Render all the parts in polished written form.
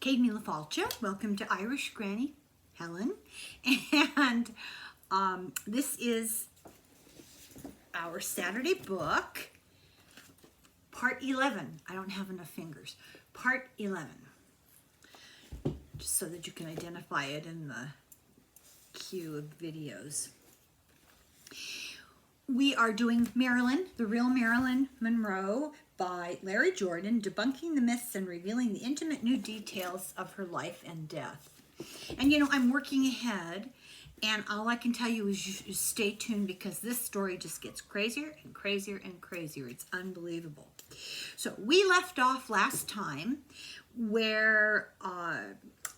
Katie LaFalcia. Welcome to Irish Granny Helen. And this is our Saturday book, part 11. I don't have enough fingers. Part 11. Just so that you can identify it in the queue of videos. We are doing Marilyn, the real Marilyn Monroe by Larry Jordan, debunking the myths and revealing the intimate new details of her life and death. And you know, I'm working ahead, and all I can tell you is you stay tuned, because this story just gets crazier and crazier and crazier. It's unbelievable. So we left off last time where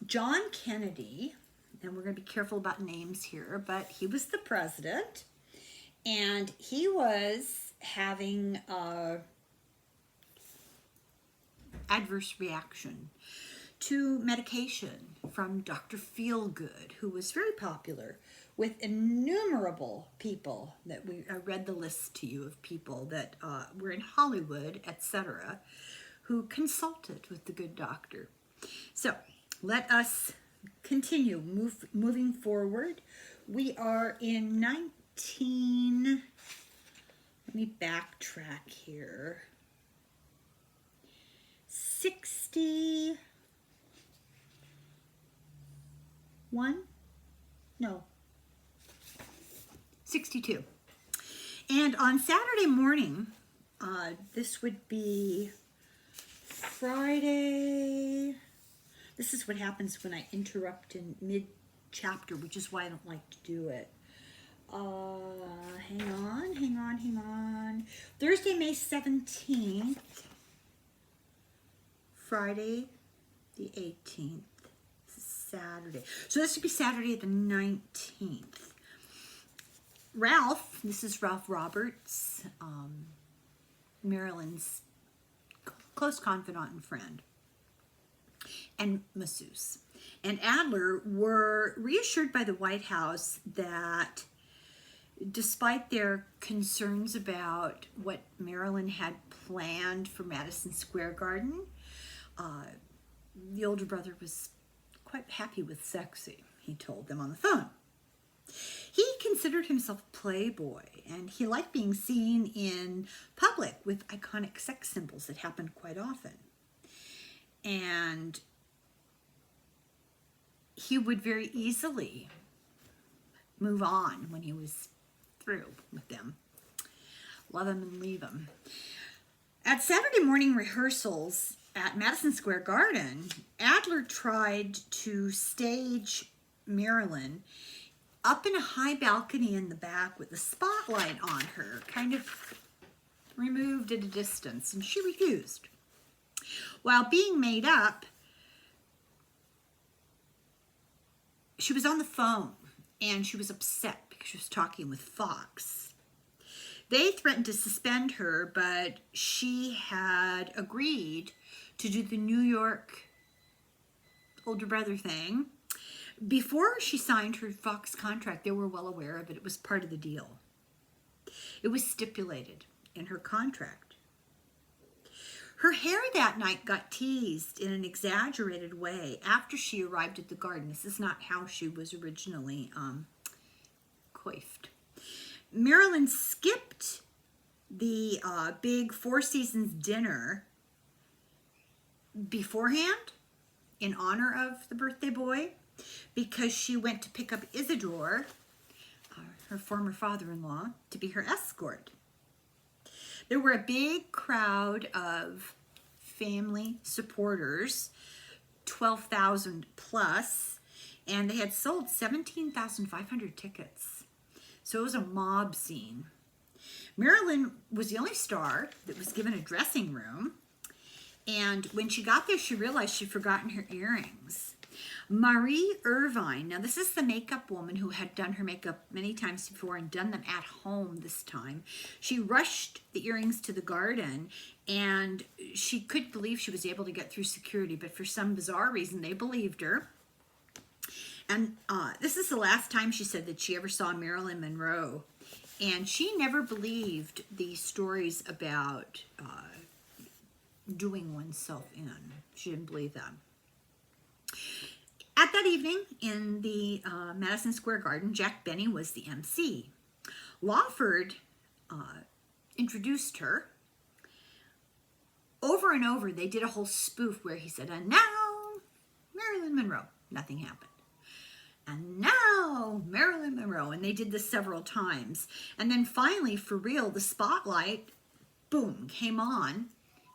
John Kennedy, and we're going to be careful about names here, but he was the president, and he was having adverse reaction to medication from Dr. Feelgood, who was very popular with innumerable people that I read the list to you of people that were in Hollywood, etc., who consulted with the good doctor. So let us continue moving forward. We are in let me backtrack here. 62. And on Saturday morning, this would be Friday. This is what happens when I interrupt in mid-chapter, which is why I don't like to do it. Hang on. Thursday, May 17th. Friday, the 18th. Saturday. So this would be Saturday the 19th. Ralph, this is Ralph Roberts, Marilyn's close confidant and friend, and masseuse, and Adler were reassured by the White House that despite their concerns about what Marilyn had planned for Madison Square Garden, the older brother was quite happy with sexy, he told them on the phone. He considered himself a playboy, and he liked being seen in public with iconic sex symbols that happened quite often. And he would very easily move on when he was through with them. Love him and leave him. At Saturday morning rehearsals at Madison Square Garden, Adler tried to stage Marilyn up in a high balcony in the back with a spotlight on her, kind of removed at a distance, and she refused. While being made up, she was on the phone, and she was upset because she was talking with Fox. They threatened to suspend her, but she had agreed to do the New York older brother thing. Before she signed her Fox contract, they were well aware of it. It was part of the deal. It was stipulated in her contract. Her hair that night got teased in an exaggerated way after she arrived at the garden. This is not how she was originally coiffed. Marilyn skipped the big Four Seasons dinner beforehand in honor of the birthday boy, because she went to pick up Isidore, her former father-in-law, to be her escort. There were a big crowd of family supporters, 12,000 plus, and they had sold 17,500 tickets. So it was a mob scene. Marilyn was the only star that was given a dressing room, and when she got there, she realized she'd forgotten her earrings. Marie Irvine, now this is the makeup woman who had done her makeup many times before and done them at home this time. She rushed the earrings to the garden, and she couldn't believe she was able to get through security, but for some bizarre reason, they believed her. And this is the last time she said that she ever saw Marilyn Monroe. And she never believed the stories about doing oneself in. She didn't believe them. At that evening in the Madison Square Garden, Jack Benny was the MC. Lawford introduced her. Over and over, they did a whole spoof where he said, and now, Marilyn Monroe. Nothing happened. And now, Marilyn Monroe. And they did this several times. And then finally, for real, the spotlight, boom, came on.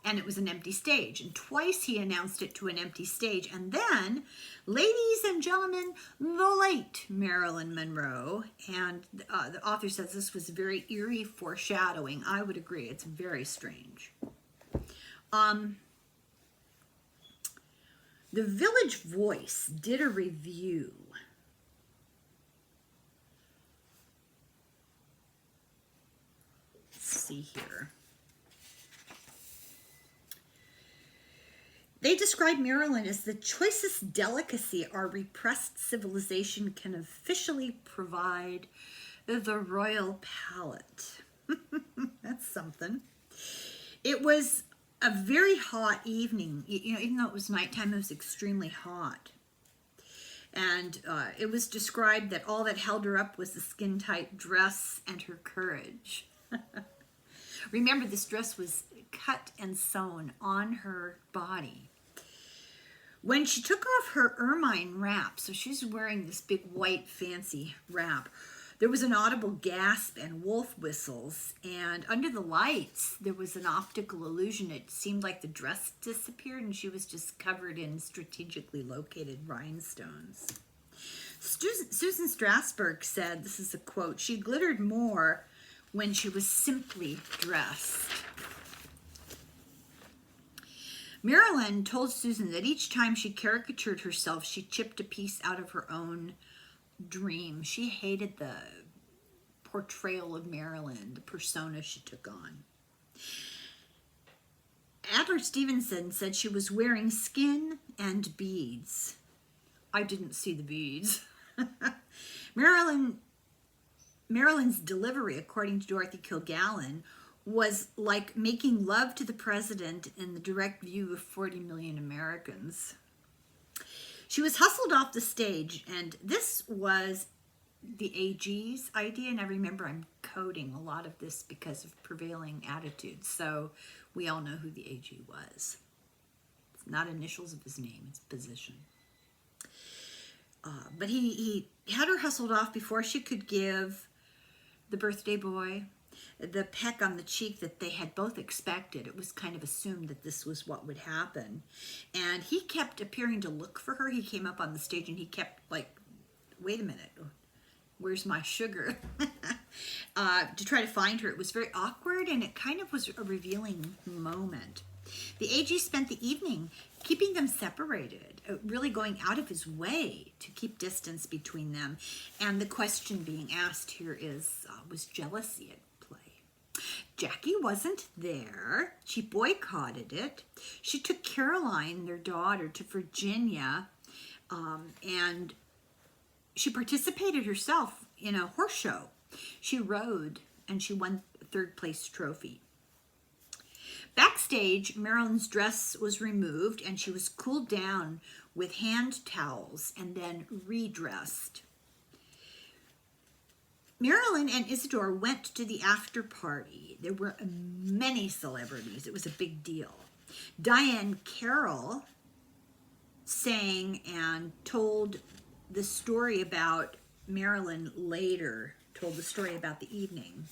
And it was an empty stage. And twice he announced it to an empty stage. And then, ladies and gentlemen, the late Marilyn Monroe. And the author says this was very eerie foreshadowing. I would agree. It's very strange. The Village Voice did a review. Let's see here. They describe Marilyn as the choicest delicacy our repressed civilization can officially provide the royal palate. That's something. It was a very hot evening. You know, even though it was nighttime, it was extremely hot. And it was described that all that held her up was the skin-tight dress and her courage. Remember, this dress was cut and sewn on her body. When she took off her ermine wrap, so she's wearing this big white fancy wrap, there was an audible gasp and wolf whistles, and under the lights, there was an optical illusion. It seemed like the dress disappeared and she was just covered in strategically located rhinestones. Susan Strasberg said, this is a quote, she glittered more when she was simply dressed. Marilyn told Susan that each time she caricatured herself, she chipped a piece out of her own dream. She hated the portrayal of Marilyn, the persona she took on. Adler Stevenson said she was wearing skin and beads. I didn't see the beads. Marilyn's delivery, according to Dorothy Kilgallen, was like making love to the president in the direct view of 40 million Americans. She was hustled off the stage, and this was the AG's idea, and I remember I'm coding a lot of this because of prevailing attitudes, so we all know who the AG was. It's not initials of his name, it's position. But he had her hustled off before she could give the birthday boy the peck on the cheek that they had both expected. It was kind of assumed that this was what would happen. And he kept appearing to look for her. He came up on the stage and he kept like, wait a minute, where's my sugar? To try to find her. It was very awkward and it kind of was a revealing moment. The AG spent the evening keeping them separated, really going out of his way to keep distance between them. And the question being asked here is, was jealousy at play? Jackie wasn't there. She boycotted it. She took Caroline, their daughter, to Virginia, and she participated herself in a horse show. She rode, and she won a third-place trophy. Backstage, Marilyn's dress was removed, and she was cooled down with hand towels and then redressed. Marilyn and Isidore went to the after party. There were many celebrities. It was a big deal. Diane Carroll sang and told the story about Marilyn later, told the story about the evening.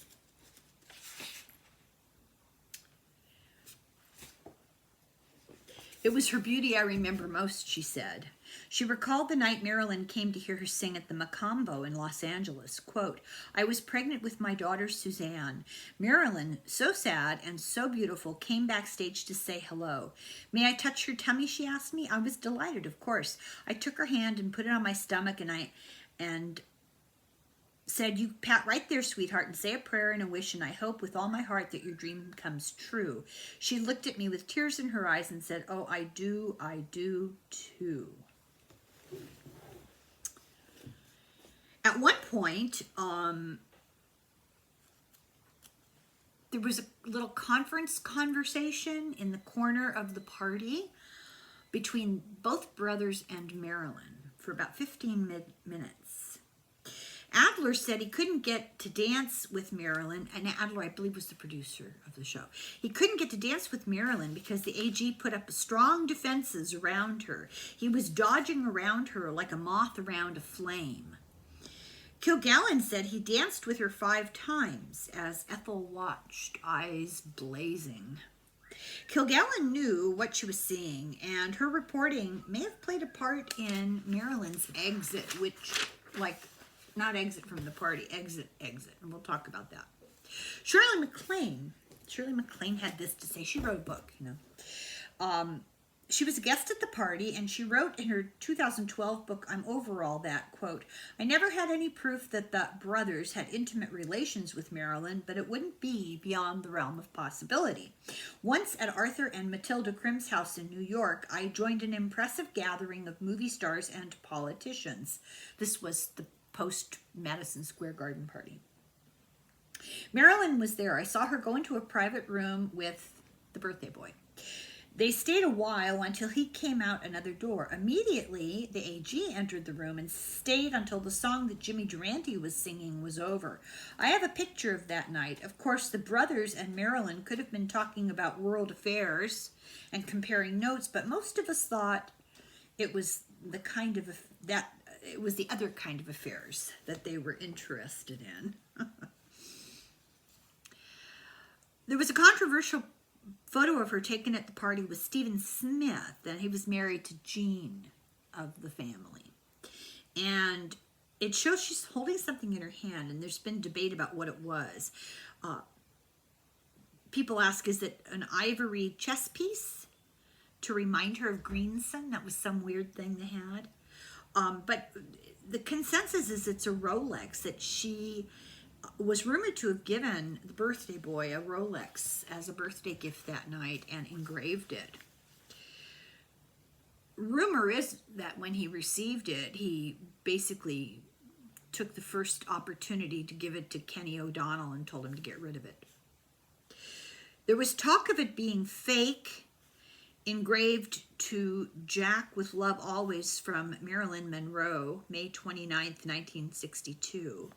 It was her beauty I remember most, she said. She recalled the night Marilyn came to hear her sing at the Macombo in Los Angeles. Quote, I was pregnant with my daughter, Suzanne. Marilyn, so sad and so beautiful, came backstage to say hello. May I touch her tummy, she asked me. I was delighted, of course. I took her hand and put it on my stomach and said, you pat right there, sweetheart, and say a prayer and a wish, and I hope with all my heart that your dream comes true. She looked at me with tears in her eyes and said, oh, I do too. At one point, there was a little conversation in the corner of the party between both brothers and Marilyn. for about 15 minutes. Adler said he couldn't get to dance with Marilyn, and Adler, I believe, was the producer of the show. He couldn't get to dance with Marilyn because the AG put up strong defenses around her. He was dodging around her like a moth around a flame. Kilgallen said he danced with her 5 times as Ethel watched, eyes blazing. Kilgallen knew what she was seeing, and her reporting may have played a part in Marilyn's exit, which, like, not exit from the party, exit, and we'll talk about that. Shirley MacLaine had this to say. She wrote a book, you know. She was a guest at the party, and she wrote in her 2012 book, I'm Over All That, quote, I never had any proof that the brothers had intimate relations with Marilyn, but it wouldn't be beyond the realm of possibility. Once at Arthur and Matilda Crimm's house in New York, I joined an impressive gathering of movie stars and politicians. This was the post-Madison Square Garden party. Marilyn was there. I saw her go into a private room with the birthday boy. They stayed a while until he came out another door. Immediately, the AG entered the room and stayed until the song that Jimmy Durante was singing was over. I have a picture of that night. Of course, the brothers and Marilyn could have been talking about world affairs and comparing notes, but most of us thought it was the other kind of affairs that they were interested in. There was a controversial photo of her taken at the party with Stephen Smith, and he was married to Jean of the family. And it shows she's holding something in her hand, and there's been debate about what it was. People ask, is it an ivory chess piece to remind her of Greenson? That was some weird thing they had. But the consensus is it's a Rolex that she was rumored to have given the birthday boy a Rolex as a birthday gift that night and engraved it. Rumor is that when he received it, he basically took the first opportunity to give it to Kenny O'Donnell and told him to get rid of it. There was talk of it being fake, engraved to Jack with Love Always from Marilyn Monroe, May 29th, 1962.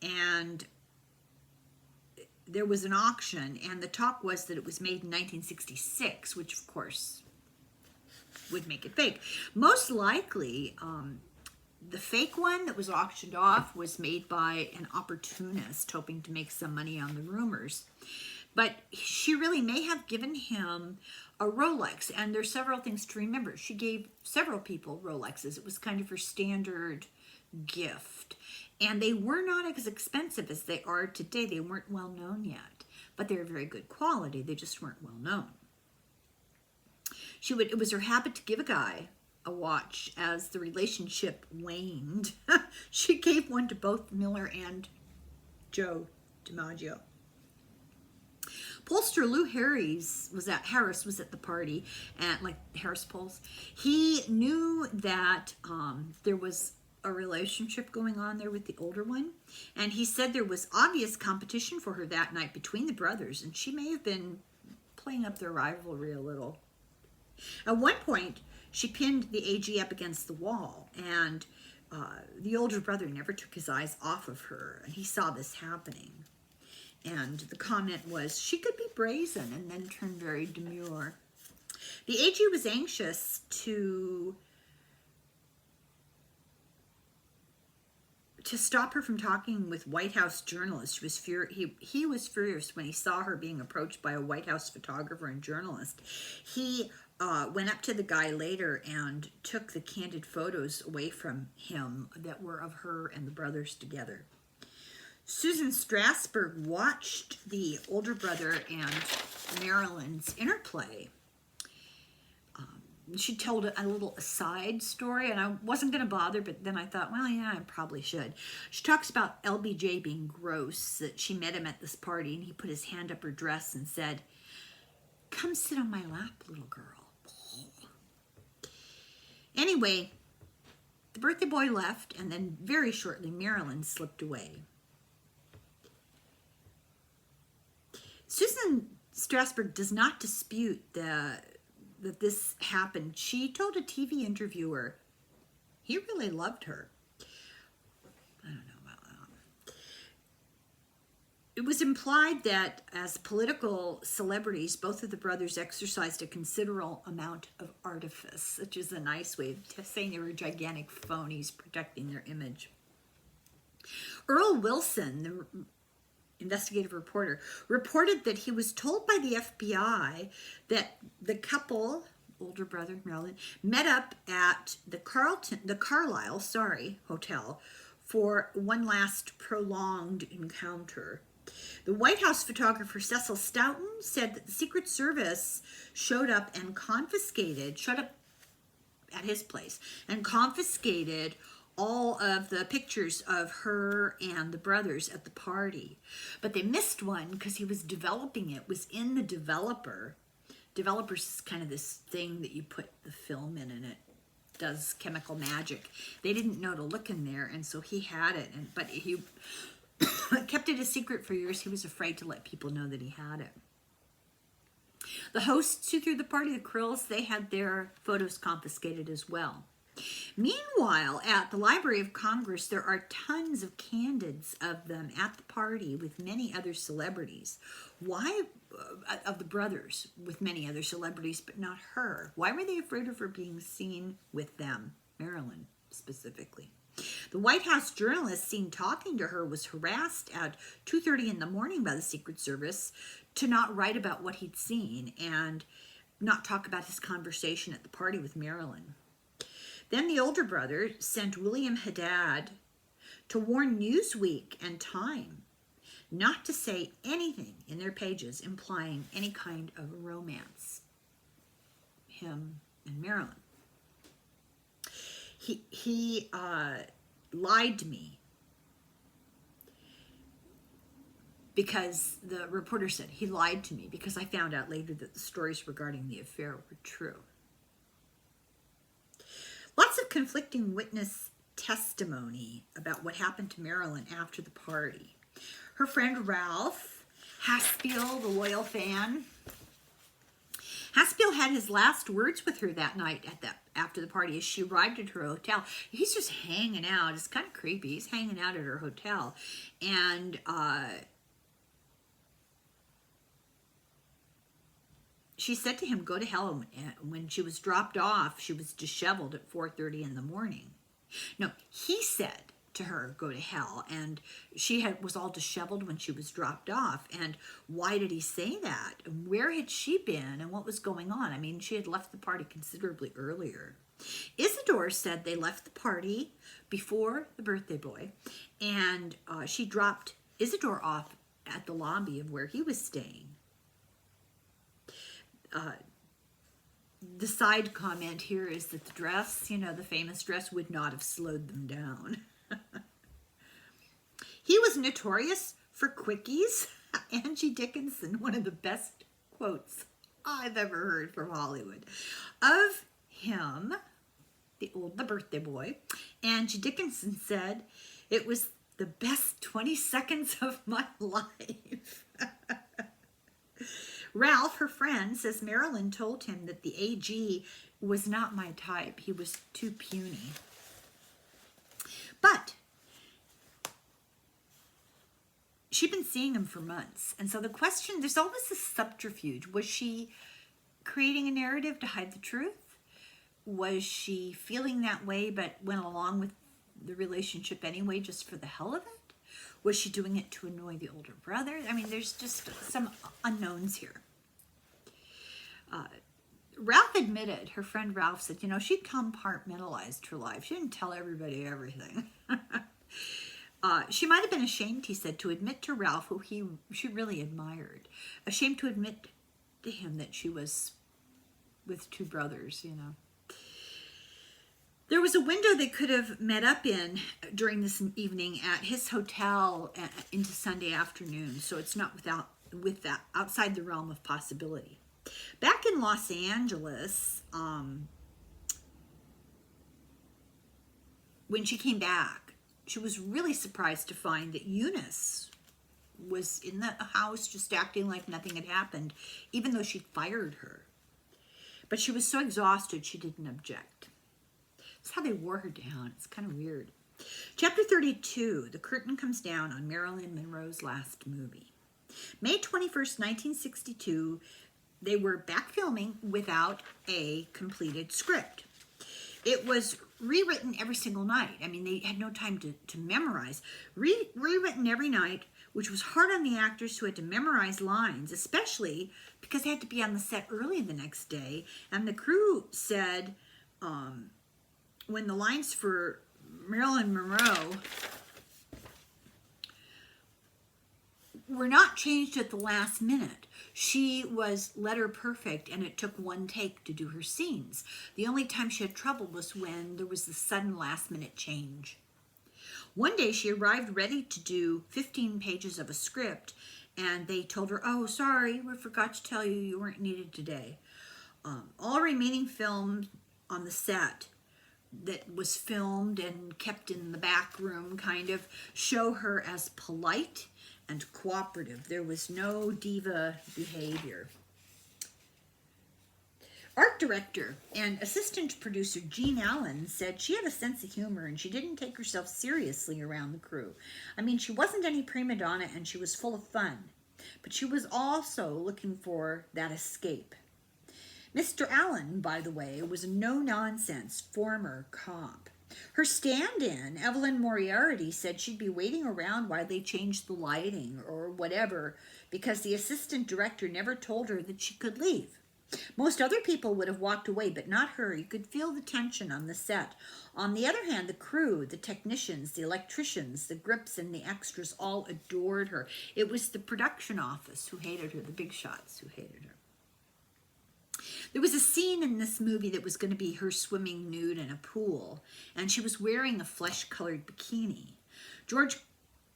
And there was an auction, and the talk was that it was made in 1966, which of course would make it fake. Most likely, the fake one that was auctioned off was made by an opportunist hoping to make some money on the rumors. But she really may have given him a Rolex, and there's several things to remember. She gave several people Rolexes. It was kind of her standard gift. And they were not as expensive as they are today. They weren't well known yet, but they were very good quality. They just weren't well known. It was her habit to give a guy a watch as the relationship waned. She gave one to both Miller and Joe DiMaggio. Pollster Lou Harris was at the party, and like Harris Polls. He knew that there was a relationship going on there with the older one, and he said there was obvious competition for her that night between the brothers, and she may have been playing up their rivalry a little. At one point, she pinned the AG up against the wall, and the older brother never took his eyes off of her, and he saw this happening. And the comment was, she could be brazen, and then turn very demure. The AG was anxious to stop her from talking with White House journalists. He was furious when he saw her being approached by a White House photographer and journalist. He went up to the guy later and took the candid photos away from him that were of her and the brothers together. Susan Strasberg watched the older brother and Marilyn's interplay. She told a little aside story, and I wasn't going to bother, but then I thought, well, yeah, I probably should. She talks about LBJ being gross, that she met him at this party, and he put his hand up her dress and said, "Come sit on my lap, little girl." Anyway, the birthday boy left, and then very shortly, Marilyn slipped away. Susan Strasberg does not dispute that this happened. She told a TV interviewer, He really loved her. I don't know about that. It was implied that as political celebrities, both of the brothers exercised a considerable amount of artifice, which is a nice way of saying they were gigantic phonies protecting their image. Earl Wilson, the investigative reporter, reported that he was told by the FBI that the couple, older brother Marilyn, met up at the Carlisle hotel for one last prolonged encounter. The White House photographer Cecil Stoughton said that the Secret Service showed up at his place and confiscated all of the pictures of her and the brothers at the party. But they missed one because he was developing it, was in the developer. Developers is kind of this thing that you put the film in and it does chemical magic. They didn't know to look in there, and so he had it, but he kept it a secret for years. He was afraid to let people know that he had it. The hosts who threw the party, the Krills, they had their photos confiscated as well. Meanwhile, at the Library of Congress, there are tons of candids of them at the party with many other celebrities. Why, of the brothers with many other celebrities, but not her? Why were they afraid of her being seen with them, Marilyn specifically? The White House journalist seen talking to her was harassed at 2:30 in the morning by the Secret Service to not write about what he'd seen and not talk about his conversation at the party with Marilyn. Then the older brother sent William Haddad to warn Newsweek and Time not to say anything in their pages implying any kind of romance, him and Marilyn. He lied to me because the reporter said he lied to me because I found out later that the stories regarding the affair were true. Lots of conflicting witness testimony about what happened to Marilyn after the party. Her friend Ralph Haspiel, the loyal fan, Haspiel had his last words with her that night after the party as she arrived at her hotel. He's just hanging out. It's kind of creepy. He's hanging out at her hotel. And she said to him, go to hell. When she was dropped off, she was disheveled at 4:30 in the morning. No, he said to her, go to hell. And she was all disheveled when she was dropped off. And why did he say that? And where had she been? And what was going on? I mean, she had left the party considerably earlier. Isidore said they left the party before the birthday boy. And she dropped Isidore off at the lobby of where he was staying. The side comment here is that the dress, the famous dress, would not have slowed them down. He was notorious for quickies. Angie Dickinson, one of the best quotes I've ever heard from Hollywood of him, the birthday boy. Angie Dickinson said, it was the best 20 seconds of my life. Ralph, her friend, says Marilyn told him that the AG was not my type. He was too puny. But she'd been seeing him for months. And so the question, there's always this subterfuge. Was she creating a narrative to hide the truth? Was she feeling that way but went along with the relationship anyway just for the hell of it? Was she doing it to annoy the older brother? I mean, there's just some unknowns here. Ralph admitted, her friend Ralph said, she compartmentalized her life. She didn't tell everybody everything. She might have been ashamed, he said, to admit to Ralph, who she really admired. Ashamed to admit to him that she was with two brothers, There was a window they could have met up in during this evening at his hotel into Sunday afternoon, so it's not with that outside the realm of possibility. Back in Los Angeles, when she came back, she was really surprised to find that Eunice was in the house just acting like nothing had happened, even though she'd fired her. But she was so exhausted she didn't object. That's how they wore her down. It's kind of weird. Chapter 32, the curtain comes down on Marilyn Monroe's last movie. May 21st, 1962, they were back filming without a completed script. It was rewritten every single night. I mean, they had no time to memorize. Rewritten every night, which was hard on the actors who had to memorize lines, especially because they had to be on the set early the next day. And the crew said when the lines for Marilyn Monroe were not changed at the last minute, she was letter perfect, and it took one take to do her scenes. The only time she had trouble was when there was the sudden last-minute change. One day she arrived ready to do 15 pages of a script, and they told her, "Oh, sorry, we forgot to tell you you weren't needed today." All remaining film on the set that was filmed and kept in the back room kind of show her as polite and cooperative. There was no diva behavior. Art director and assistant producer Jean Allen said she had a sense of humor and she didn't take herself seriously around the crew. I mean, she wasn't any prima donna and she was full of fun, but she was also looking for that escape. Mr. Allen, by the way, was a no-nonsense former cop. Her stand-in, Evelyn Moriarty, said she'd be waiting around while they changed the lighting or whatever because the assistant director never told her that she could leave. Most other people would have walked away, but not her. You could feel the tension on the set. On the other hand, the crew, the technicians, the electricians, the grips, and the extras all adored her. It was the production office who hated her, the big shots who hated her. There was a scene in this movie that was going to be her swimming nude in a pool, and she was wearing a flesh-colored bikini. George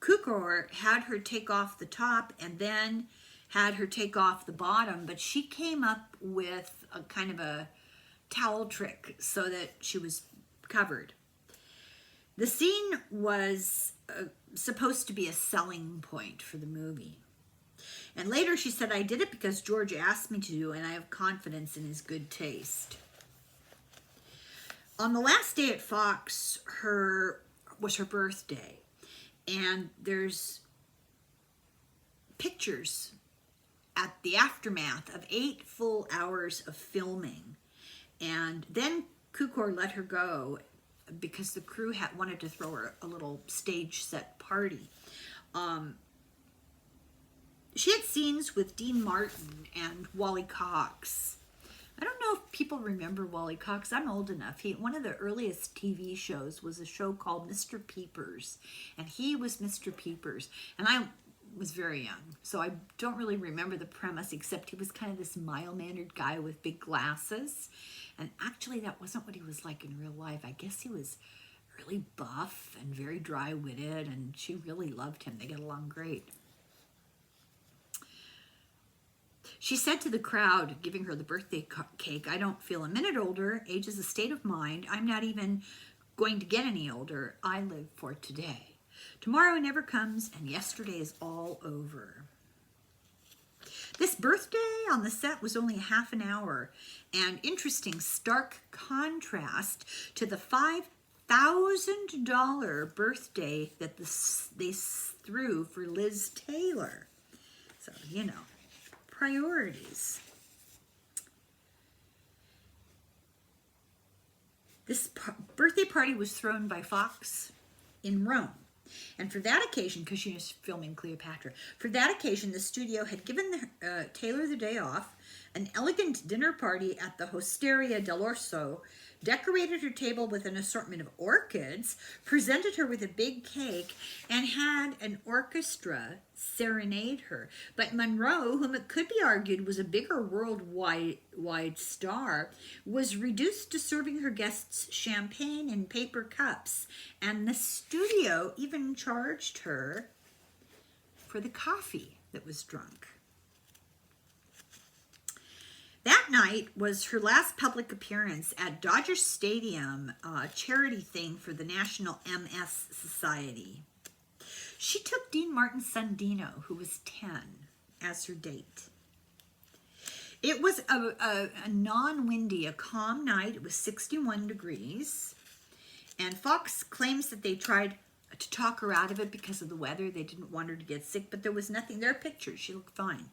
Cukor had her take off the top and then had her take off the bottom, but she came up with a kind of a towel trick so that she was covered. The scene was supposed to be a selling point for the movie. And later she said, "I did it because George asked me to, and I have confidence in his good taste." On the last day at Fox, was her birthday. And there's pictures at the aftermath of 8 full hours of filming. And then Cukor let her go because the crew wanted to throw her a little stage set party. She had scenes with Dean Martin and Wally Cox. I don't know if people remember Wally Cox. I'm old enough. One of the earliest TV shows was a show called Mr. Peepers, and he was Mr. Peepers. And I was very young, so I don't really remember the premise, except he was kind of this mild-mannered guy with big glasses. And actually, that wasn't what he was like in real life. I guess he was really buff and very dry-witted, and she really loved him. They got along great. She said to the crowd, giving her the birthday cake, "I don't feel a minute older. Age is a state of mind. I'm not even going to get any older. I live for today. Tomorrow never comes, and yesterday is all over." This birthday on the set was only half an hour, and interesting stark contrast to the $5,000 birthday that they threw for Liz Taylor. So, you know. Priorities. This birthday party was thrown by Fox in Rome. And for that occasion, because she was filming Cleopatra, for that occasion, the studio had given Taylor the day off, an elegant dinner party at the Osteria dell'Orso, decorated her table with an assortment of orchids, presented her with a big cake, and had an orchestra serenade her. But Monroe, whom it could be argued was a bigger worldwide star, was reduced to serving her guests champagne in paper cups, and the studio even charged her for the coffee that was drunk. That night was her last public appearance at Dodger Stadium, a charity thing for the National MS Society. She took Dean Martin's son Dino, who was 10, as her date. It was a non-windy, a calm night. It was 61 degrees. And Fox claims that they tried to talk her out of it because of the weather. They didn't want her to get sick, but there was nothing. There are pictures. She looked fine.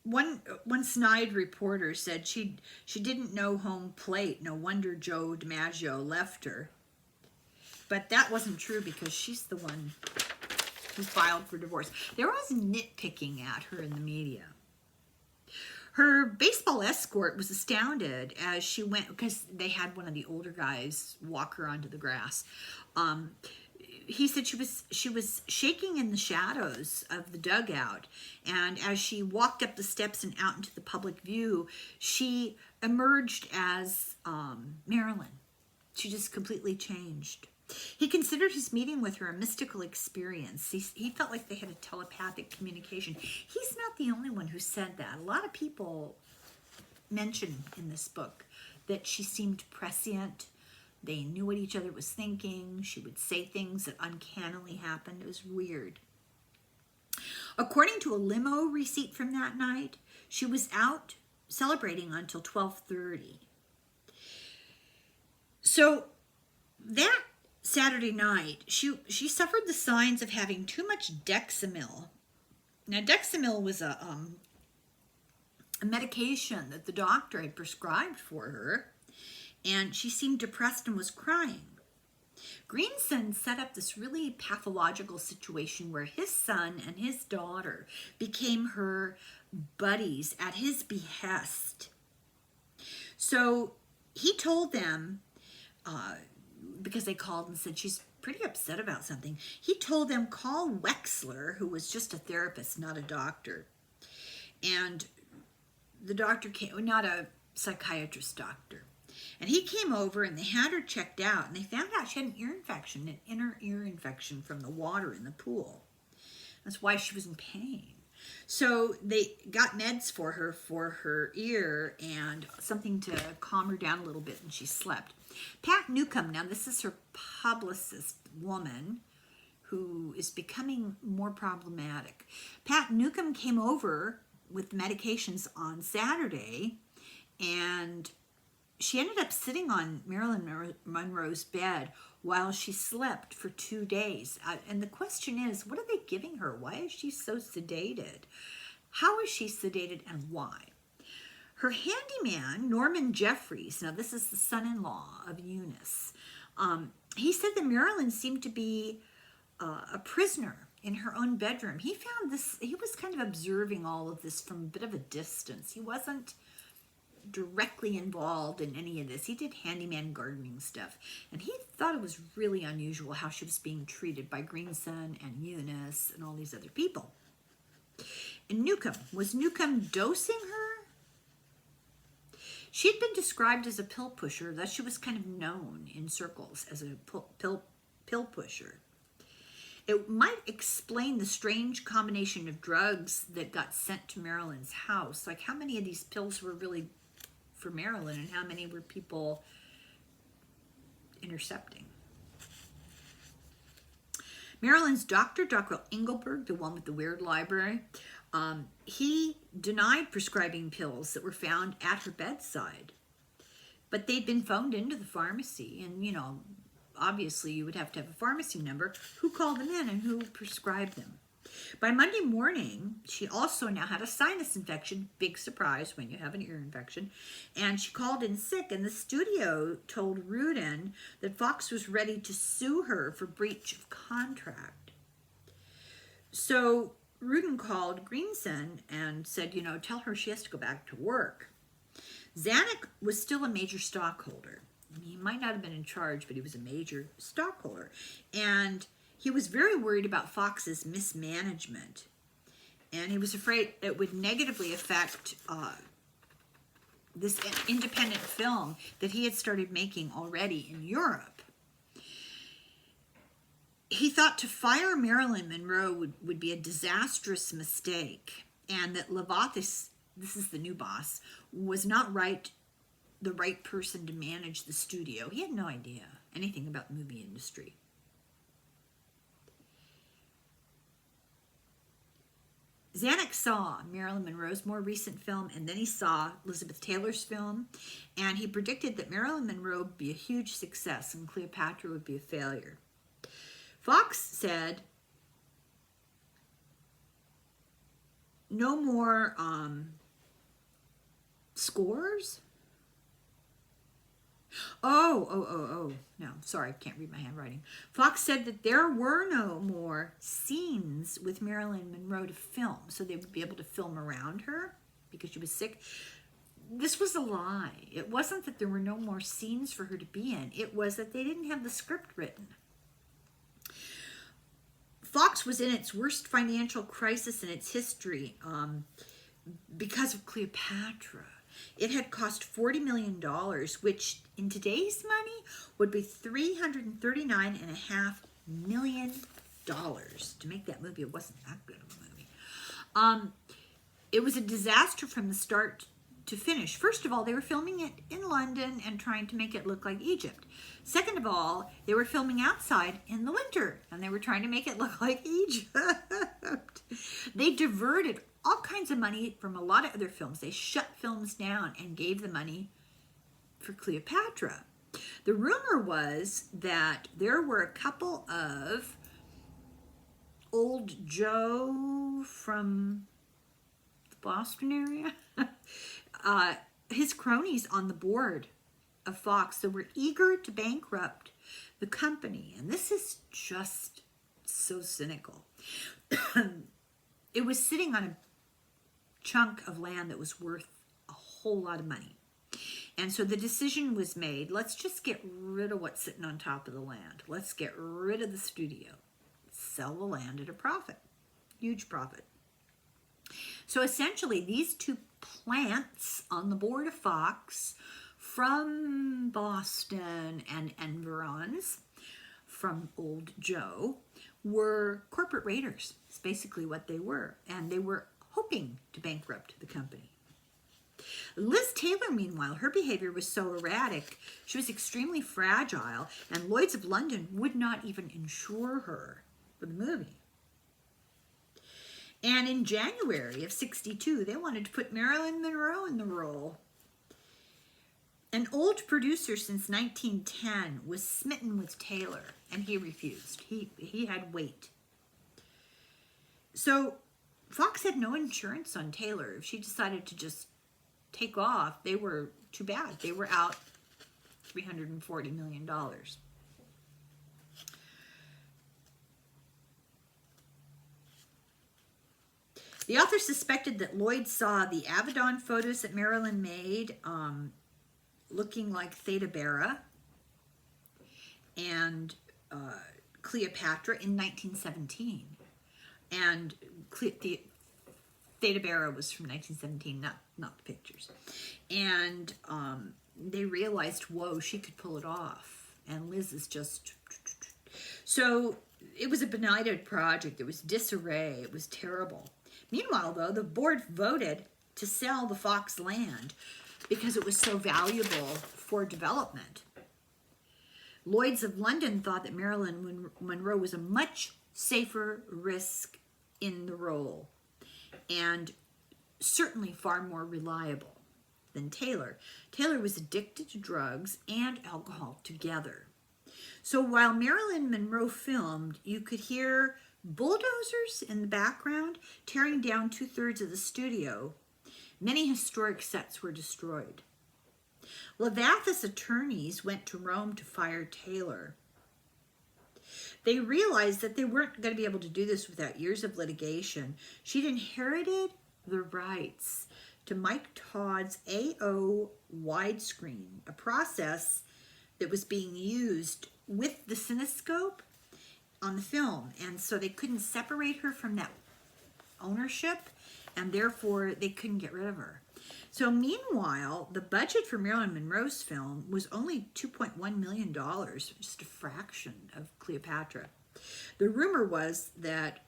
One snide reporter said she didn't know home plate. No wonder Joe DiMaggio left her. But that wasn't true because she's the one who filed for divorce. They were always nitpicking at her in the media. Her baseball escort was astounded as she went, because they had one of the older guys walk her onto the grass. He said she was shaking in the shadows of the dugout, and as she walked up the steps and out into the public view, she emerged as Marilyn. She just completely changed. He considered his meeting with her a mystical experience. He felt like they had a telepathic communication. He's not the only one who said that. A lot of people mention in this book that she seemed prescient. They knew what each other was thinking. She would say things that uncannily happened. It was weird. According to a limo receipt from that night, she was out celebrating until 12:30. So that Saturday night, she suffered the signs of having too much Dexamyl. Now, Dexamyl was a medication that the doctor had prescribed for her, and she seemed depressed and was crying. Greenson set up this really pathological situation where his son and his daughter became her buddies at his behest. So he told them, because they called and said she's pretty upset about something, he told them, call Wexler, who was just a therapist, not a doctor. And the doctor came, not a psychiatrist doctor. And he came over and they had her checked out, and they found out she had an ear infection, an inner ear infection from the water in the pool. That's why she was in pain. So they got meds for her ear and something to calm her down a little bit, and she slept. Pat Newcomb, now this is her publicist woman who is becoming more problematic. Pat Newcomb came over with medications on Saturday, and she ended up sitting on Marilyn Monroe's bed while she slept for 2 days. And the question is, what are they giving her? Why is she so sedated? How is she sedated and why? Her handyman, Norman Jeffries, now this is the son-in-law of Eunice, he said that Marilyn seemed to be a prisoner in her own bedroom. He found this, he was kind of observing all of this from a bit of a distance. He wasn't directly involved in any of this. He did handyman gardening stuff, and he thought it was really unusual how she was being treated by Greenson and Eunice and all these other people. And Newcomb, was Newcomb dosing her? She had been described as a pill pusher, thus she was kind of known in circles as a pill pusher. It might explain the strange combination of drugs that got sent to Marilyn's house. Like, how many of these pills were really for Marilyn and how many were people intercepting? Marilyn's doctor, Dr. Engelberg, the one with the weird library, he denied prescribing pills that were found at her bedside. But they'd been phoned into the pharmacy, and, you know, obviously you would have to have a pharmacy number. Who called them in and who prescribed them? By Monday morning, she also now had a sinus infection. Big surprise when you have an ear infection. And she called in sick, and the studio told Rudin that Fox was ready to sue her for breach of contract. So Rudin called Greenson and said, you know, tell her she has to go back to work. Zanuck was still a major stockholder. He might not have been in charge, but he was a major stockholder. And he was very worried about Fox's mismanagement. And he was afraid it would negatively affect this independent film that he had started making already in Europe. He thought to fire Marilyn Monroe would be a disastrous mistake, and that Levathis, this is the new boss, was not the right person to manage the studio. He had no idea anything about the movie industry. Zanuck saw Marilyn Monroe's more recent film, and then he saw Elizabeth Taylor's film, and he predicted that Marilyn Monroe would be a huge success and Cleopatra would be a failure. Fox said, no more scores? No, sorry, I can't read my handwriting. Fox said that there were no more scenes with Marilyn Monroe to film, so they would be able to film around her because she was sick. This was a lie. It wasn't that there were no more scenes for her to be in. It was that they didn't have the script written. Fox was in its worst financial crisis in its history because of Cleopatra. It had cost $40 million, which in today's money would be $339.5 million to make that movie. It wasn't that good of a movie. It was a disaster from the start to finish. First of all, they were filming it in London and trying to make it look like Egypt. Second of all, they were filming outside in the winter and they were trying to make it look like Egypt. They diverted all kinds of money from a lot of other films. They shut films down and gave the money for Cleopatra. The rumor was that there were a couple of old Joe from the Boston area, his cronies on the board of Fox that were eager to bankrupt the company. And this is just so cynical. It was sitting on a chunk of land that was worth a whole lot of money. And so the decision was made, let's just get rid of what's sitting on top of the land. Let's get rid of the studio. Sell the land at a profit. Huge profit. So essentially, these two plants on the board of Fox from Boston and environs, from Old Joe, were corporate raiders. It's basically what they were. And they were hoping to bankrupt the company. Liz Taylor, meanwhile, her behavior was so erratic, she was extremely fragile, and Lloyd's of London would not even insure her for the movie. And in January of '62, they wanted to put Marilyn Monroe in the role. An old producer since 1910 was smitten with Taylor, and he refused. He had weight. So Fox had no insurance on Taylor. If she decided to just take off, they were too bad. They were out $340 million. The author suspected that Lloyd saw the Avedon photos that Marilyn made looking like Theda Bara and Cleopatra in 1917. And the Theda Bara was from 1917, not the pictures. And they realized, whoa, she could pull it off. And Liz is just... So it was a benighted project. It was disarray. It was terrible. Meanwhile, though, the board voted to sell the Fox land because it was so valuable for development. Lloyd's of London thought that Marilyn Monroe was a much safer risk in the role and certainly far more reliable than Taylor. Taylor was addicted to drugs and alcohol together. So while Marilyn Monroe filmed, you could hear bulldozers in the background tearing down 2/3 of the studio. Many historic sets were destroyed. Lavatha's attorneys went to Rome to fire Taylor. They realized that they weren't going to be able to do this without years of litigation. She'd inherited the rights to Mike Todd's AO widescreen, a process that was being used with the cinescope on the film. And so they couldn't separate her from that ownership, and therefore they couldn't get rid of her. So meanwhile, the budget for Marilyn Monroe's film was only $2.1 million, just a fraction of Cleopatra. The rumor was that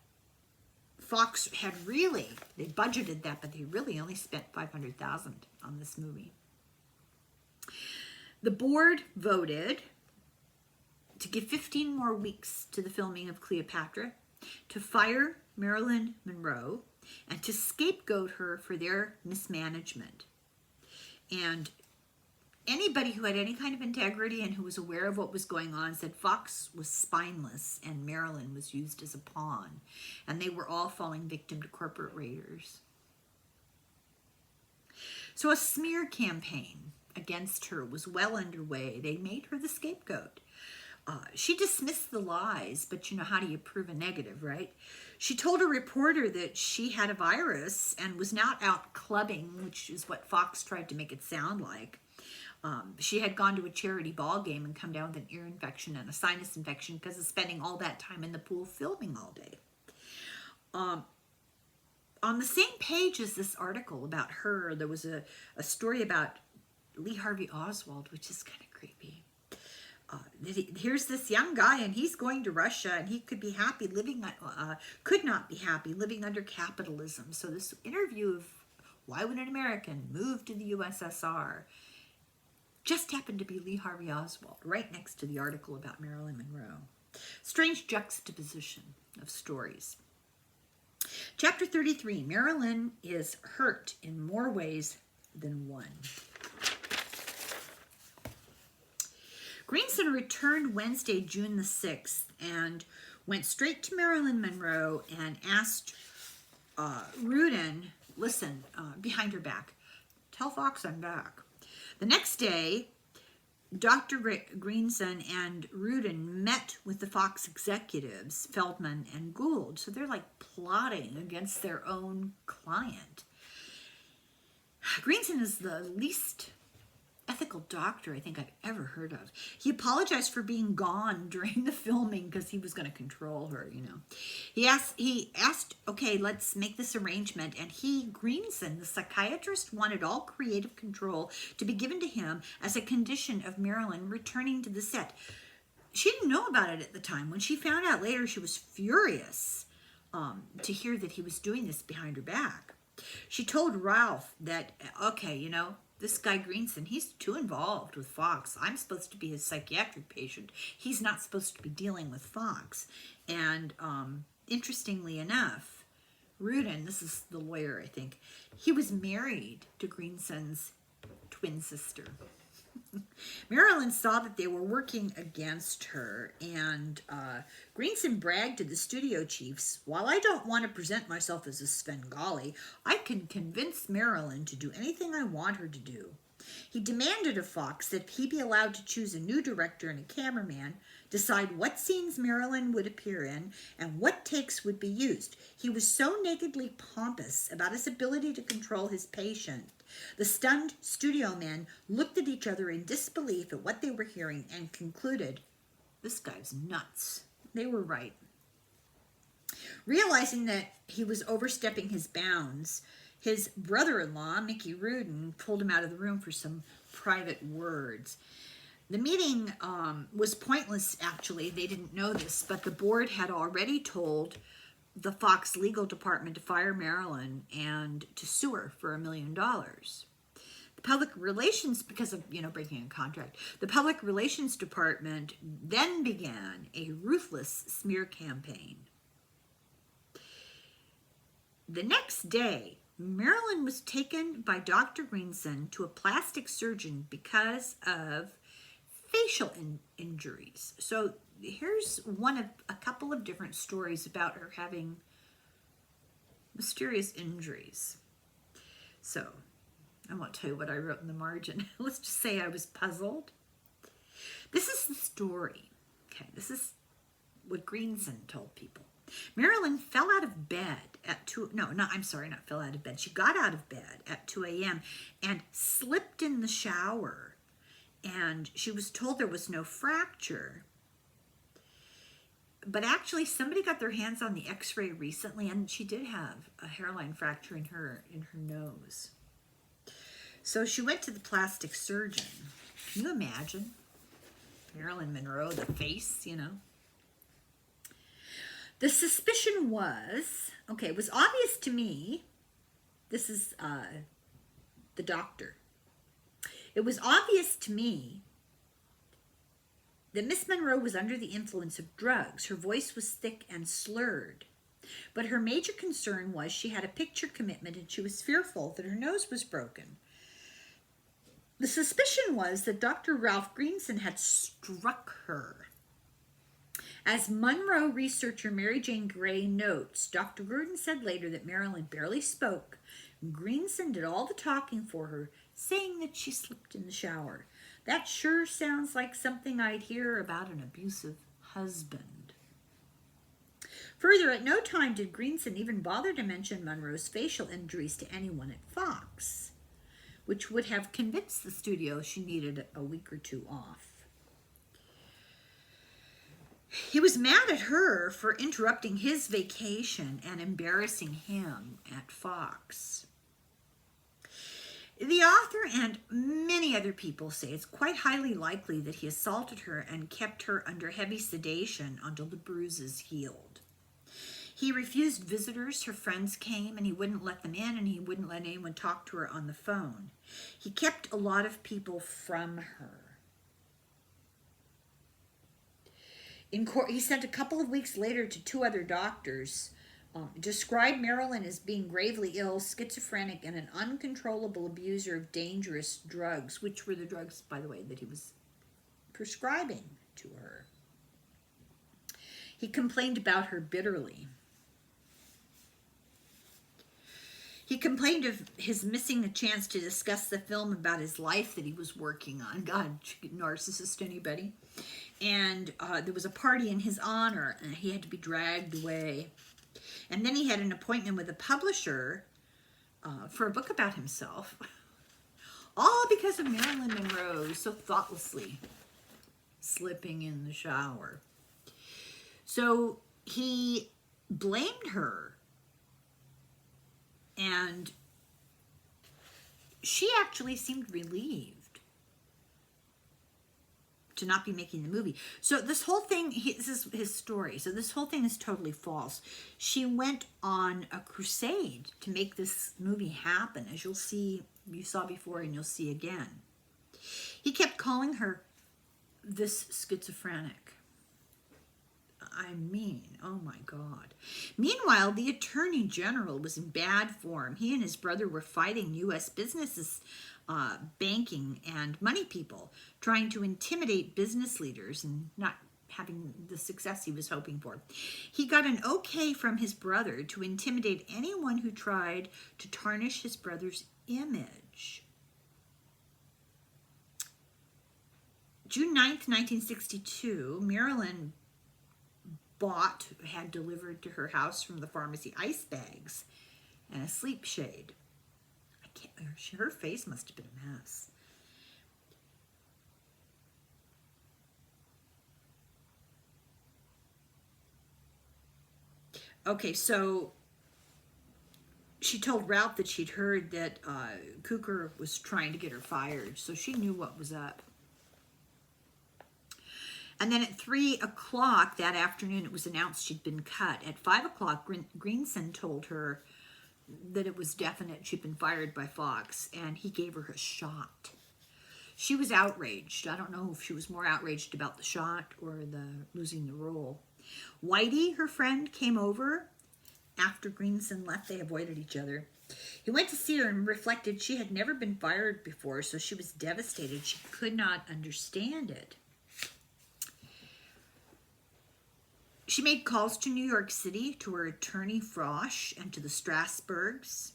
Fox had they budgeted that, but they really only spent $500,000 on this movie. The board voted to give 15 more weeks to the filming of Cleopatra, to fire Marilyn Monroe, and to scapegoat her for their mismanagement. And anybody who had any kind of integrity and who was aware of what was going on said Fox was spineless and Marilyn was used as a pawn, and they were all falling victim to corporate raiders. So a smear campaign against her was well underway. They made her the scapegoat. She dismissed the lies, but you know, how do you prove a negative, right? She told a reporter that she had a virus and was not out clubbing, which is what Fox tried to make it sound like. She had gone to a charity ball game and come down with an ear infection and a sinus infection because of spending all that time in the pool filming all day. On the same page as this article about her, there was a story about Lee Harvey Oswald, which is kind of creepy. Here's this young guy, and he's going to Russia, and he could be happy living, could not be happy living under capitalism. So this interview of why would an American move to the USSR just happened to be Lee Harvey Oswald, right next to the article about Marilyn Monroe. Strange juxtaposition of stories. Chapter 33, Marilyn is hurt in more ways than one. Greenson returned Wednesday, June the 6th, and went straight to Marilyn Monroe and asked Rudin, listen, behind her back, tell Fox I'm back. The next day, Dr. Greenson and Rudin met with the Fox executives, Feldman and Gould. So they're like plotting against their own client. Greenson is the least ethical doctor I think I've ever heard of. He apologized for being gone during the filming because he was going to control her, you know. He asked, okay, let's make this arrangement. And Greenson, the psychiatrist, wanted all creative control to be given to him as a condition of Marilyn returning to the set. She didn't know about it at the time. When she found out later, she was furious to hear that he was doing this behind her back. She told Ralph that, okay, you know, this guy Greenson, he's too involved with Fox. I'm supposed to be his psychiatric patient. He's not supposed to be dealing with Fox. And interestingly enough, Rudin, this is the lawyer, I think, he was married to Greenson's twin sister. Marilyn saw that they were working against her, and Greenson bragged to the studio chiefs, while I don't want to present myself as a Svengali, I can convince Marilyn to do anything I want her to do. He demanded of Fox that he be allowed to choose a new director and a cameraman, decide what scenes Marilyn would appear in, and what takes would be used. He was so nakedly pompous about his ability to control his patient. The stunned studio men looked at each other in disbelief at what they were hearing and concluded, this guy's nuts. They were right. Realizing that he was overstepping his bounds, his brother-in-law, Mickey Rudin, pulled him out of the room for some private words. The meeting was pointless, actually. They didn't know this, but the board had already told the Fox legal department to fire Marilyn and to sue her for $1 million. The public relations, because of, breaking a contract, the public relations department then began a ruthless smear campaign. The next day, Marilyn was taken by Dr. Greenson to a plastic surgeon because of facial injuries. So here's one of a couple of different stories about her having mysterious injuries. So I won't tell you what I wrote in the margin. Let's just say I was puzzled. This is the story. Okay, this is what Greenson told people. Marilyn fell out of bed at fell out of bed. She got out of bed at 2 a.m. and slipped in the shower. And she was told there was no fracture. But actually, somebody got their hands on the x-ray recently, and she did have a hairline fracture in her nose. So she went to the plastic surgeon. Can you imagine? Marilyn Monroe, the face, The suspicion was, it was obvious to me, this is the doctor. It was obvious to me that Miss Monroe was under the influence of drugs. Her voice was thick and slurred. But her major concern was she had a picture commitment and she was fearful that her nose was broken. The suspicion was that Dr. Ralph Greenson had struck her. As Monroe researcher Mary Jane Gray notes, Dr. Gurdon said later that Marilyn barely spoke. Greenson did all the talking for her, saying that she slipped in the shower. That sure sounds like something I'd hear about an abusive husband. Further, at no time did Greenson even bother to mention Monroe's facial injuries to anyone at Fox, which would have convinced the studio she needed a week or two off. He was mad at her for interrupting his vacation and embarrassing him at Fox. The author and many other people say it's quite highly likely that he assaulted her and kept her under heavy sedation until the bruises healed. He refused visitors. Her friends came and he wouldn't let them in, and he wouldn't let anyone talk to her on the phone. He kept a lot of people from her. In court, he sent a couple of weeks later to 2 other doctors, described Marilyn as being gravely ill, schizophrenic, and an uncontrollable abuser of dangerous drugs, which were the drugs, by the way, that he was prescribing to her. He complained about her bitterly. He complained of his missing a chance to discuss the film about his life that he was working on. God, narcissist anybody? And there was a party in his honor, and he had to be dragged away. And then he had an appointment with a publisher for a book about himself, all because of Marilyn Monroe so thoughtlessly slipping in the shower. So he blamed her, and she actually seemed relieved to not be making the movie. So this whole thing, this is his story. So this whole thing is totally false. She went on a crusade to make this movie happen, as you'll see, you saw before and you'll see again. He kept calling her this schizophrenic. I mean, oh my God. Meanwhile, the Attorney General was in bad form. He and his brother were fighting U.S. businesses, banking and money people, trying to intimidate business leaders and not having the success he was hoping for. He got an okay from his brother to intimidate anyone who tried to tarnish his brother's image. June 9th, 1962, Marilyn had delivered to her house from the pharmacy ice bags and a sleep shade. Her face must have been a mess. Okay, so she told Ralph that she'd heard that Cooker was trying to get her fired, so she knew what was up. And then at 3 o'clock that afternoon, it was announced she'd been cut. At 5 o'clock, Greenson told her that it was definite she'd been fired by Fox, and he gave her a shot. She was outraged. I don't know if she was more outraged about the shot or the losing the role. Whitey, her friend, came over after Greenson left. They avoided each other. He went to see her and reflected she had never been fired before, so she was devastated. She could not understand it. She made calls to New York City, to her attorney Frosch, and to the Strasburgs.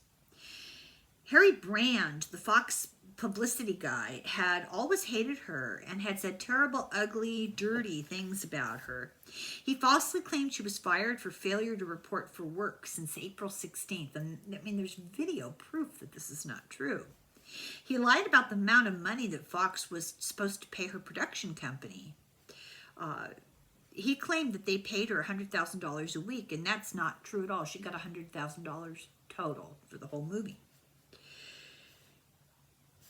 Harry Brand, the Fox publicity guy, had always hated her and had said terrible, ugly, dirty things about her. He falsely claimed she was fired for failure to report for work since April 16th. And I mean, there's video proof that this is not true. He lied about the amount of money that Fox was supposed to pay her production company. He claimed that they paid her $100,000 a week, and that's not true at all. She got $100,000 total for the whole movie.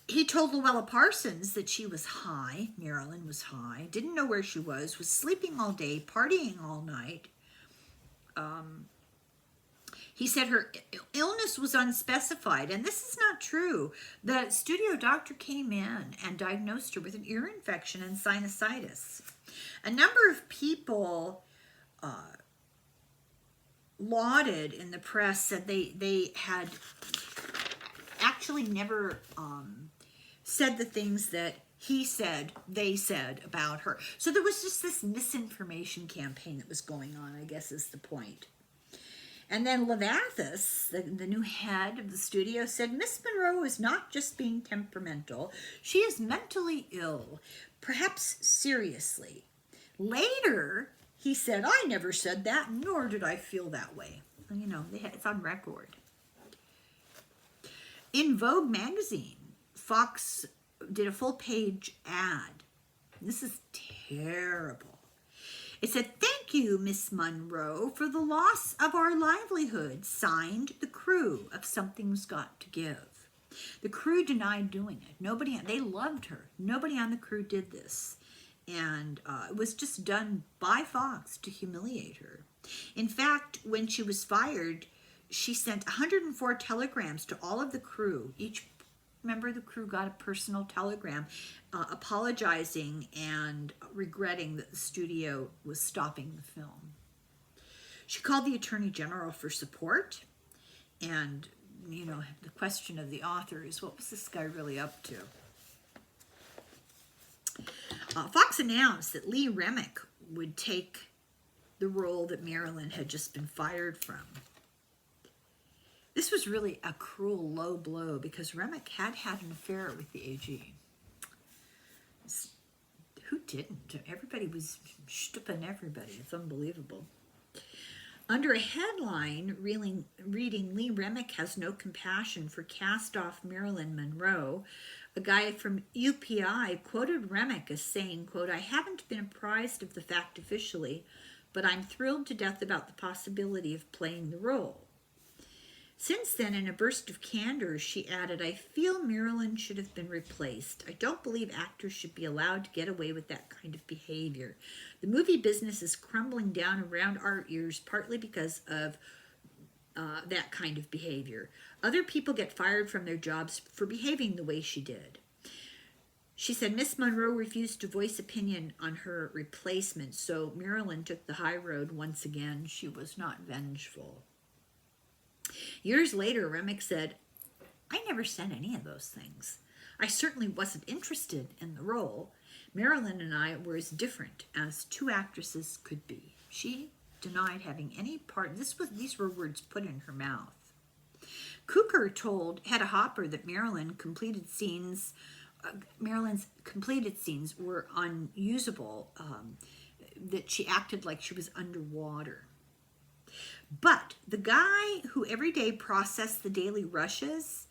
He told Luella Parsons that she was high, Marilyn was high, didn't know where she was sleeping all day, partying all night. He said her illness was unspecified, and this is not true. The studio doctor came in and diagnosed her with an ear infection and sinusitis. A number of people lauded in the press, said they had actually never said the things that he said they said about her. So there was just this misinformation campaign that was going on, I guess is the point. And then Levathis, the new head of the studio, said Miss Monroe is not just being temperamental, she is mentally ill, perhaps seriously. Later, he said, I never said that, nor did I feel that way. You know, it's on record. In Vogue magazine, Fox did a full-page ad. This is terrible. It said, thank you, Miss Monroe, for the loss of our livelihood. Signed, the crew of Something's Got to Give. The crew denied doing it. They loved her. Nobody on the crew did this. And it was just done by Fox to humiliate her. In fact, when she was fired, she sent 104 telegrams to all of the crew. Each member of the crew got a personal telegram apologizing and regretting that the studio was stopping the film. She called the Attorney General for support. And, you know, the question of the author is, what was this guy really up to? Fox announced that Lee Remick would take the role that Marilyn had just been fired from. This was really a cruel low blow because Remick had an affair with the AG. Who didn't? Everybody was stooping everybody. It's unbelievable. Under a headline reading Lee Remick has no compassion for cast-off Marilyn Monroe, a guy from UPI quoted Remick as saying, quote, I haven't been apprised of the fact officially, but I'm thrilled to death about the possibility of playing the role. Since then, in a burst of candor, she added, I feel Marilyn should have been replaced. I don't believe actors should be allowed to get away with that kind of behavior. The movie business is crumbling down around our ears, partly because of that kind of behavior. Other people get fired from their jobs for behaving the way she did. She said Miss Monroe refused to voice opinion on her replacement, so Marilyn took the high road once again. She was not vengeful. Years later, Remick said, I never said any of those things. I certainly wasn't interested in the role. Marilyn and I were as different as two actresses could be. She denied having any part. These were words put in her mouth. Cooker told Hedda Hopper that Marilyn's completed scenes were unusable, that she acted like she was underwater. But the guy who every day processed the daily rushes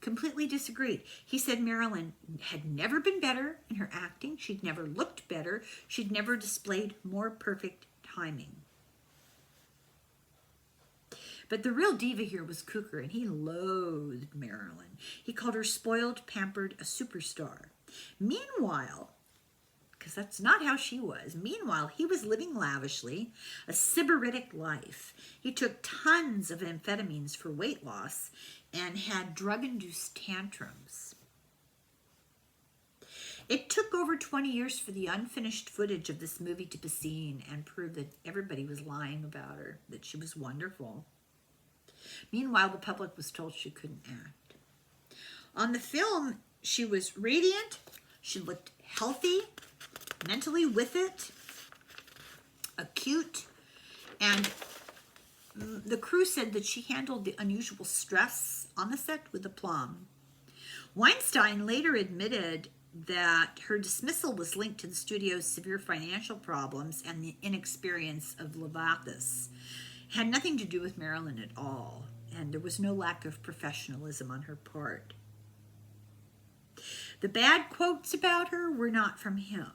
completely disagreed. He said Marilyn had never been better in her acting. She'd never looked better. She'd never displayed more perfect timing. But the real diva here was Cooker, and he loathed Marilyn. He called her spoiled, pampered, a superstar. Meanwhile, because that's not how she was. Meanwhile, he was living lavishly, a sybaritic life. He took tons of amphetamines for weight loss and had drug-induced tantrums. It took over 20 years for the unfinished footage of this movie to be seen and prove that everybody was lying about her, that she was wonderful. Meanwhile, the public was told she couldn't act. On the film, she was radiant, she looked healthy, mentally with it, acute, and the crew said that she handled the unusual stress on the set with aplomb. Weinstein later admitted that her dismissal was linked to the studio's severe financial problems and the inexperience of Levathis. It had nothing to do with Marilyn at all, and there was no lack of professionalism on her part. The bad quotes about her were not from him.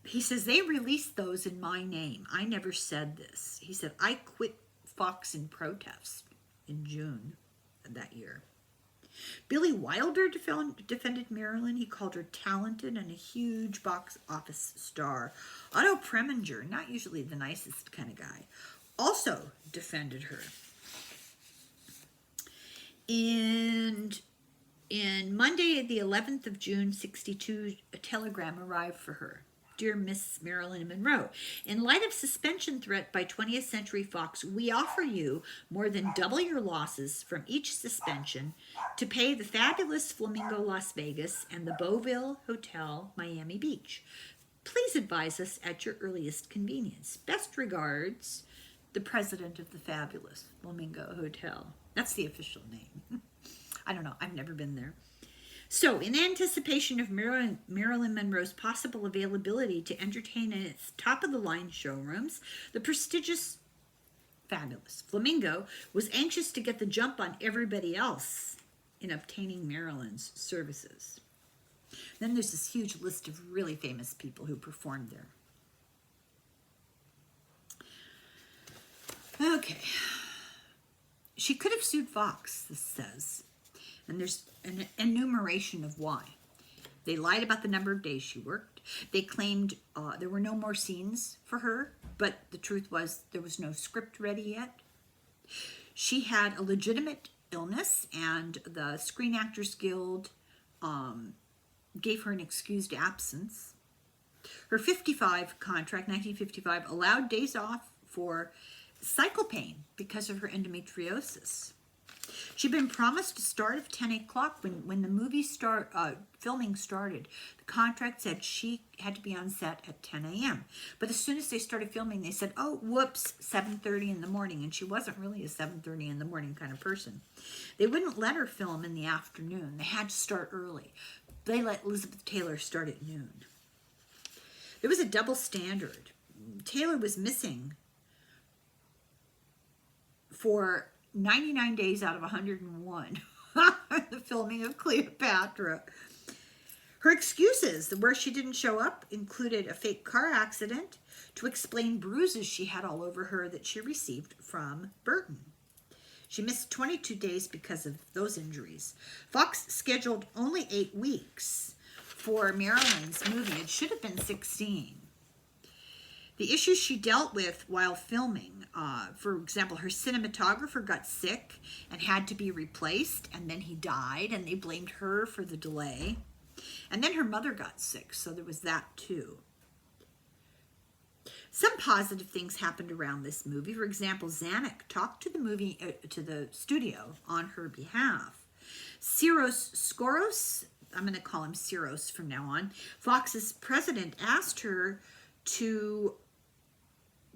He says, they released those in my name. I never said this. He said, I quit Fox in protest in June of that year. Billy Wilder defended Marilyn. He called her talented and a huge box office star. Otto Preminger, not usually the nicest kind of guy, also defended her. And in Monday, the 11th of June, 1962, a telegram arrived for her. Dear Miss Marilyn Monroe, in light of suspension threat by 20th Century Fox, we offer you more than double your losses from each suspension to pay the fabulous Flamingo Las Vegas and the Beauville Hotel Miami Beach. Please advise us at your earliest convenience. Best regards, the president of the fabulous Flamingo Hotel. That's the official name. I don't know. I've never been there. So, in anticipation of Marilyn Monroe's possible availability to entertain in its top-of-the-line showrooms, the prestigious, fabulous Flamingo was anxious to get the jump on everybody else in obtaining Marilyn's services. Then there's this huge list of really famous people who performed there. Okay. She could have sued Fox, this says. And there's an enumeration of why. They lied about the number of days she worked. They claimed there were no more scenes for her, but the truth was there was no script ready yet. She had a legitimate illness, and the Screen Actors Guild gave her an excused absence. Her 55 contract, 1955, allowed days off for cycle pain because of her endometriosis. She'd been promised a start of 10 o'clock when the movie filming started. The contract said she had to be on set at 10 a.m. But as soon as they started filming, they said, oh, whoops, 7:30 in the morning. And she wasn't really a 7:30 in the morning kind of person. They wouldn't let her film in the afternoon. They had to start early. They let Elizabeth Taylor start at noon. There was a double standard. Taylor was missing for 99 days out of 101, the filming of Cleopatra. Her excuses, where she didn't show up, included a fake car accident to explain bruises she had all over her that she received from Burton. She missed 22 days because of those injuries. Fox scheduled only 8 weeks for Marilyn's movie. It should have been 16. The issues she dealt with while filming, for example, her cinematographer got sick and had to be replaced, and then he died, and they blamed her for the delay. And then her mother got sick, so there was that too. Some positive things happened around this movie. For example, Zanuck talked to the studio on her behalf. Cyrus Skoros, I'm going to call him Cyrus from now on, Fox's president asked her to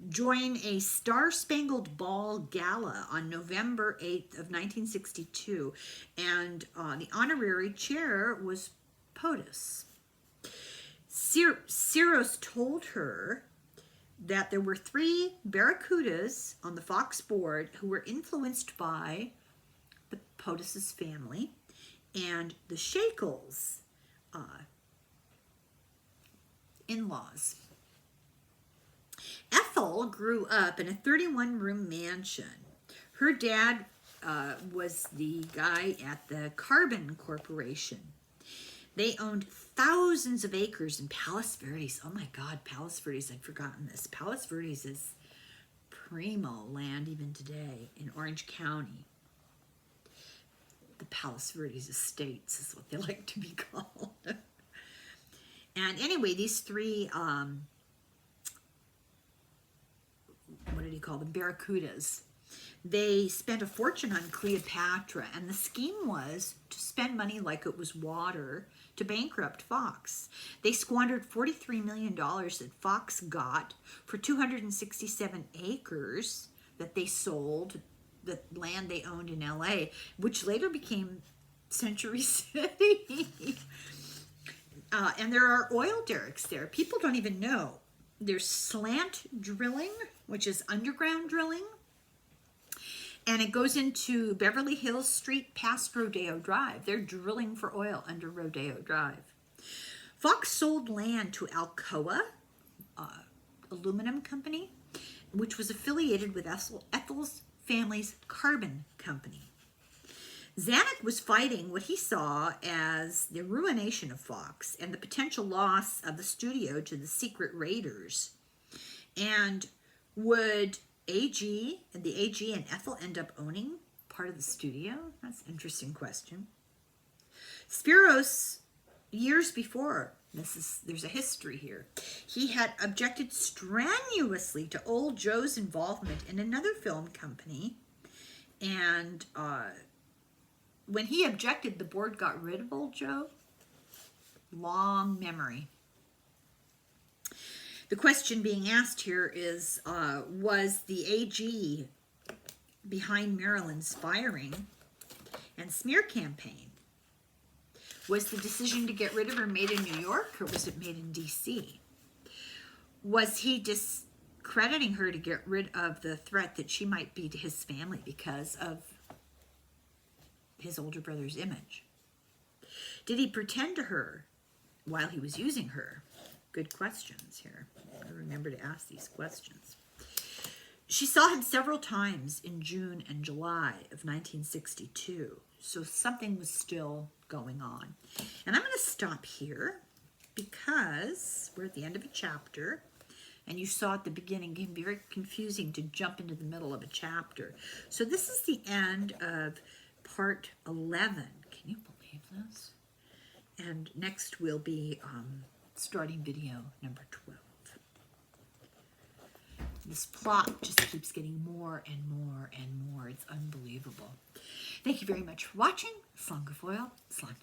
join a Star-Spangled Ball gala on November 8th of 1962, and the honorary chair was POTUS. Cyrus told her that there were 3 barracudas on the Fox board who were influenced by the POTUS's family and the Shakles in-laws. Ethel grew up in a 31-room mansion. Her dad was the guy at the Carbon Corporation. They owned thousands of acres in Palos Verdes. Oh my God, Palos Verdes, I'd forgotten this. Palos Verdes is primo land even today in Orange County. The Palos Verdes Estates is what they like to be called. And anyway, these 3... what did he call them? Barracudas. They spent a fortune on Cleopatra, and the scheme was to spend money like it was water to bankrupt Fox. They squandered $43 million that Fox got for 267 acres that they sold, the land they owned in LA, which later became Century City. And there are oil derricks there. People don't even know. There's slant drilling, which is underground drilling, and it goes into Beverly Hills Street past Rodeo Drive. They're drilling for oil under Rodeo Drive. Fox sold land to Alcoa Aluminum Company, which was affiliated with Ethel's family's carbon company. Zanuck was fighting what he saw as the ruination of Fox and the potential loss of the studio to the secret raiders. And would the AG and Ethel end up owning part of the studio? That's an interesting question. Spiros years before, there's a history here, he had objected strenuously to old Joe's involvement in another film company. And when he objected, the board got rid of old Joe. Long memory. The question being asked here is, was the AG behind Marilyn's firing and smear campaign? Was the decision to get rid of her made in New York, or was it made in D.C.? Was he discrediting her to get rid of the threat that she might be to his family because of his older brother's image? Did he pretend to her while he was using her? Good questions here. I remember to ask these questions. She saw him several times in June and July of 1962, so something was still going on. And I'm going to stop here because we're at the end of a chapter, and you saw at the beginning it can be very confusing to jump into the middle of a chapter. So this is the end of part 11. Can you believe this? And next will be starting video number 12. This plot just keeps getting more and more and more. It's unbelievable. Thank you very much for watching. Slán go fóill, slán.